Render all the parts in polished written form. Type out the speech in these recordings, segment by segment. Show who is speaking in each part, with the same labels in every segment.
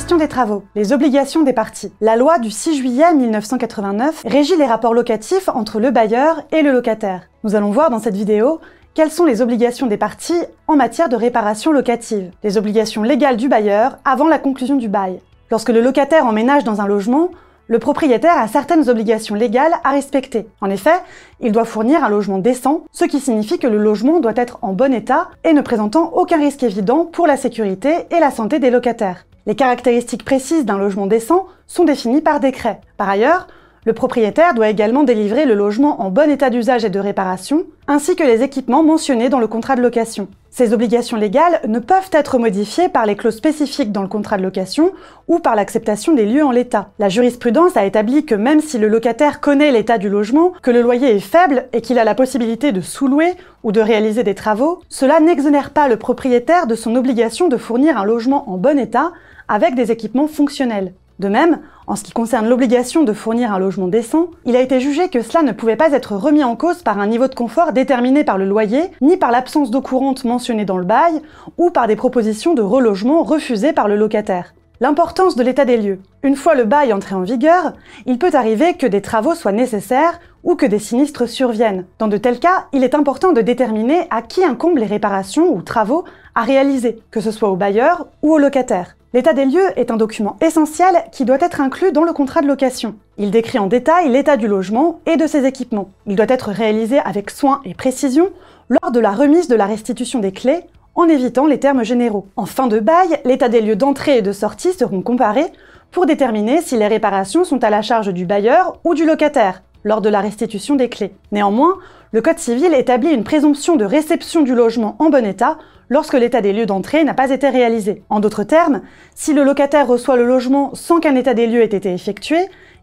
Speaker 1: Gestion des travaux, les obligations des parties. La loi du 6 juillet 1989 régit les rapports locatifs entre le bailleur et le locataire. Nous allons voir dans cette vidéo quelles sont les obligations des parties en matière de réparation locative, les obligations légales du bailleur avant la conclusion du bail. Lorsque le locataire emménage dans un logement, le propriétaire a certaines obligations légales à respecter. En effet, il doit fournir un logement décent, ce qui signifie que le logement doit être en bon état et ne présentant aucun risque évident pour la sécurité et la santé des locataires. Les caractéristiques précises d'un logement décent sont définies par décret. Par ailleurs, le propriétaire doit également délivrer le logement en bon état d'usage et de réparation, ainsi que les équipements mentionnés dans le contrat de location. Ces obligations légales ne peuvent être modifiées par les clauses spécifiques dans le contrat de location ou par l'acceptation des lieux en l'état. La jurisprudence a établi que même si le locataire connaît l'état du logement, que le loyer est faible et qu'il a la possibilité de sous-louer ou de réaliser des travaux, cela n'exonère pas le propriétaire de son obligation de fournir un logement en bon état avec des équipements fonctionnels. De même, en ce qui concerne l'obligation de fournir un logement décent, il a été jugé que cela ne pouvait pas être remis en cause par un niveau de confort déterminé par le loyer, ni par l'absence d'eau courante mentionnée dans le bail, ou par des propositions de relogement refusées par le locataire. L'importance de l'état des lieux. Une fois le bail entré en vigueur, il peut arriver que des travaux soient nécessaires ou que des sinistres surviennent. Dans de tels cas, il est important de déterminer à qui incombent les réparations ou travaux à réaliser, que ce soit au bailleur ou au locataire. L'état des lieux est un document essentiel qui doit être inclus dans le contrat de location. Il décrit en détail l'état du logement et de ses équipements. Il doit être réalisé avec soin et précision lors de la remise de la restitution des clés, en évitant les termes généraux. En fin de bail, l'état des lieux d'entrée et de sortie seront comparés pour déterminer si les réparations sont à la charge du bailleur ou du locataire lors de la restitution des clés. Néanmoins, le Code civil établit une présomption de réception du logement en bon état lorsque l'état des lieux d'entrée n'a pas été réalisé. En d'autres termes, si le locataire reçoit le logement sans qu'un état des lieux ait été effectué,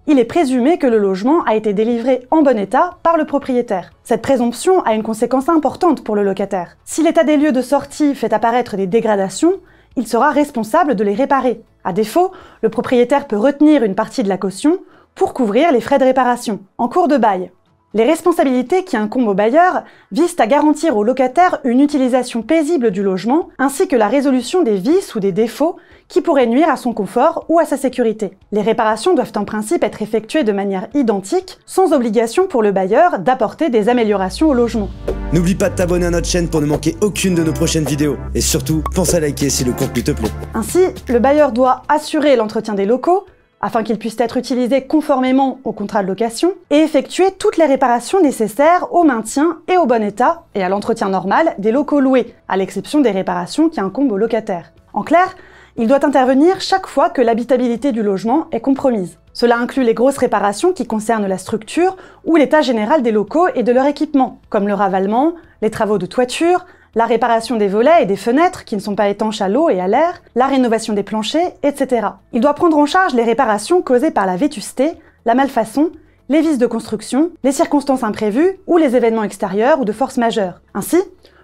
Speaker 1: il est présumé que le logement a été délivré en bon état par le propriétaire. Cette présomption a une conséquence importante pour le locataire. Si l'état des lieux de sortie fait apparaître des dégradations, il sera responsable de les réparer. À défaut, le propriétaire peut retenir une partie de la caution pour couvrir les frais de réparation. En cours de bail, les responsabilités qui incombent au bailleur visent à garantir au locataire une utilisation paisible du logement, ainsi que la résolution des vices ou des défauts qui pourraient nuire à son confort ou à sa sécurité. Les réparations doivent en principe être effectuées de manière identique, sans obligation pour le bailleur d'apporter des améliorations au logement.
Speaker 2: N'oublie pas de t'abonner à notre chaîne pour ne manquer aucune de nos prochaines vidéos. Et surtout, pense à liker si le contenu te plaît.
Speaker 1: Ainsi, le bailleur doit assurer l'entretien des locaux, afin qu'ils puissent être utilisés conformément au contrat de location, et effectuer toutes les réparations nécessaires au maintien et au bon état, et à l'entretien normal des locaux loués, à l'exception des réparations qui incombent au locataire. En clair, il doit intervenir chaque fois que l'habitabilité du logement est compromise. Cela inclut les grosses réparations qui concernent la structure ou l'état général des locaux et de leur équipement, comme le ravalement, les travaux de toiture, la réparation des volets et des fenêtres qui ne sont pas étanches à l'eau et à l'air, la rénovation des planchers, etc. Il doit prendre en charge les réparations causées par la vétusté, la malfaçon, les vices de construction, les circonstances imprévues ou les événements extérieurs ou de force majeure. Ainsi,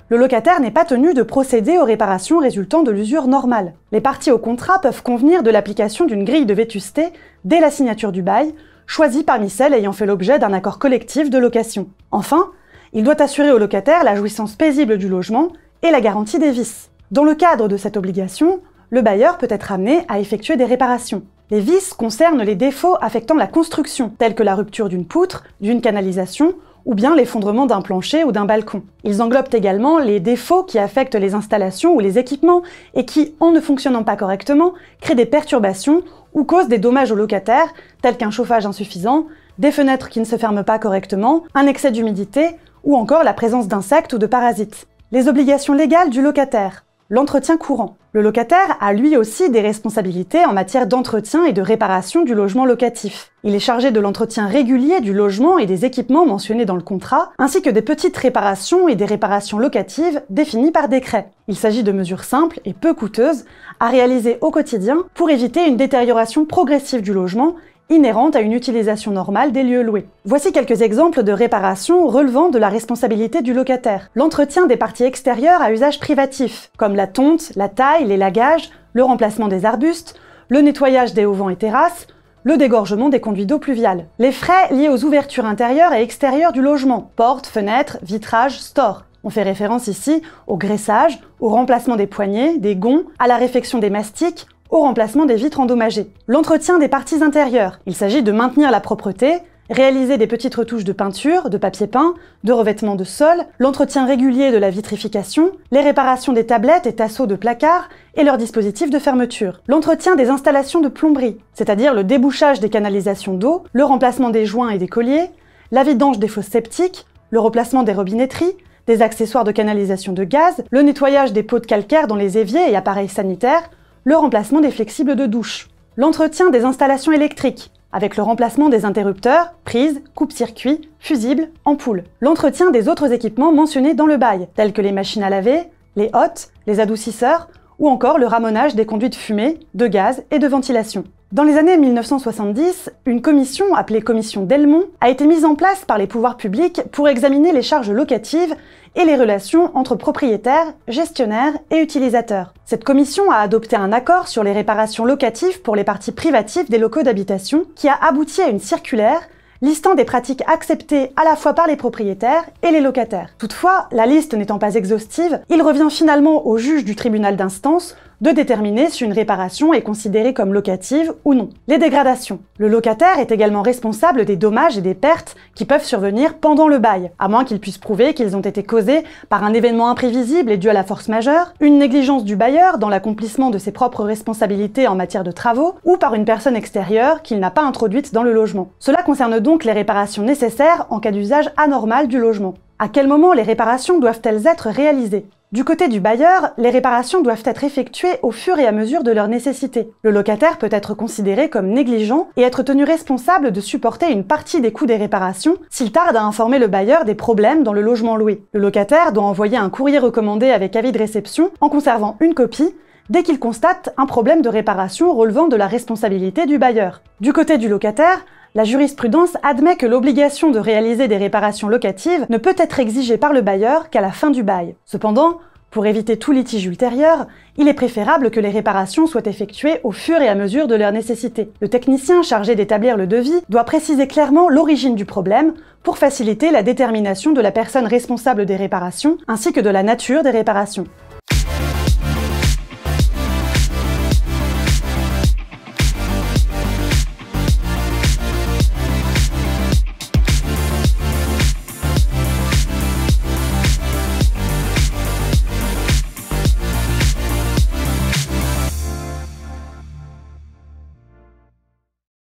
Speaker 1: le locataire n'est pas tenu de procéder aux réparations résultant de l'usure normale. Les parties au contrat peuvent convenir de l'application d'une grille de vétusté dès la signature du bail, choisie parmi celles ayant fait l'objet d'un accord collectif de location. Enfin, il doit assurer au locataire la jouissance paisible du logement et la garantie des vices. Dans le cadre de cette obligation, le bailleur peut être amené à effectuer des réparations. Les vices concernent les défauts affectant la construction, tels que la rupture d'une poutre, d'une canalisation, ou bien l'effondrement d'un plancher ou d'un balcon. Ils englobent également les défauts qui affectent les installations ou les équipements et qui, en ne fonctionnant pas correctement, créent des perturbations ou causent des dommages au locataire, tels qu'un chauffage insuffisant, des fenêtres qui ne se ferment pas correctement, un excès d'humidité, ou encore la présence d'insectes ou de parasites. Les obligations légales du locataire. L'entretien courant. Le locataire a lui aussi des responsabilités en matière d'entretien et de réparation du logement locatif. Il est chargé de l'entretien régulier du logement et des équipements mentionnés dans le contrat, ainsi que des petites réparations et des réparations locatives définies par décret. Il s'agit de mesures simples et peu coûteuses à réaliser au quotidien pour éviter une détérioration progressive du logement inhérente à une utilisation normale des lieux loués. Voici quelques exemples de réparations relevant de la responsabilité du locataire. L'entretien des parties extérieures à usage privatif, comme la tonte, la taille, l'élagage, le remplacement des arbustes, le nettoyage des auvents et terrasses, le dégorgement des conduits d'eau pluviale. Les frais liés aux ouvertures intérieures et extérieures du logement, portes, fenêtres, vitrages, stores. On fait référence ici au graissage, au remplacement des poignées, des gonds, à la réfection des mastiques au remplacement des vitres endommagées. L'entretien des parties intérieures. Il s'agit de maintenir la propreté, réaliser des petites retouches de peinture, de papier peint, de revêtement de sol, l'entretien régulier de la vitrification, les réparations des tablettes et tasseaux de placard et leurs dispositifs de fermeture. L'entretien des installations de plomberie, c'est-à-dire le débouchage des canalisations d'eau, le remplacement des joints et des colliers, la vidange des fosses septiques, le remplacement des robinetteries, des accessoires de canalisation de gaz, le nettoyage des pots de calcaire dans les éviers et appareils sanitaires, le remplacement des flexibles de douche. L'entretien des installations électriques, avec le remplacement des interrupteurs, prises, coupe-circuits, fusibles, ampoules. L'entretien des autres équipements mentionnés dans le bail, tels que les machines à laver, les hottes, les adoucisseurs, ou encore le ramonage des conduites fumées, de gaz et de ventilation. Dans les années 1970, une commission appelée Commission Delmont a été mise en place par les pouvoirs publics pour examiner les charges locatives et les relations entre propriétaires, gestionnaires et utilisateurs. Cette commission a adopté un accord sur les réparations locatives pour les parties privatives des locaux d'habitation qui a abouti à une circulaire listant des pratiques acceptées à la fois par les propriétaires et les locataires. Toutefois, la liste n'étant pas exhaustive, il revient finalement au juge du tribunal d'instance de déterminer si une réparation est considérée comme locative ou non. Les dégradations. Le locataire est également responsable des dommages et des pertes qui peuvent survenir pendant le bail, à moins qu'il puisse prouver qu'ils ont été causés par un événement imprévisible et dû à la force majeure, une négligence du bailleur dans l'accomplissement de ses propres responsabilités en matière de travaux, ou par une personne extérieure qu'il n'a pas introduite dans le logement. Cela concerne donc les réparations nécessaires en cas d'usage anormal du logement. À quel moment les réparations doivent-elles être réalisées ? Du côté du bailleur, les réparations doivent être effectuées au fur et à mesure de leur nécessité. Le locataire peut être considéré comme négligent et être tenu responsable de supporter une partie des coûts des réparations s'il tarde à informer le bailleur des problèmes dans le logement loué. Le locataire doit envoyer un courrier recommandé avec avis de réception en conservant une copie dès qu'il constate un problème de réparation relevant de la responsabilité du bailleur. Du côté du locataire, la jurisprudence admet que l'obligation de réaliser des réparations locatives ne peut être exigée par le bailleur qu'à la fin du bail. Cependant, pour éviter tout litige ultérieur, il est préférable que les réparations soient effectuées au fur et à mesure de leur nécessité. Le technicien chargé d'établir le devis doit préciser clairement l'origine du problème pour faciliter la détermination de la personne responsable des réparations ainsi que de la nature des réparations.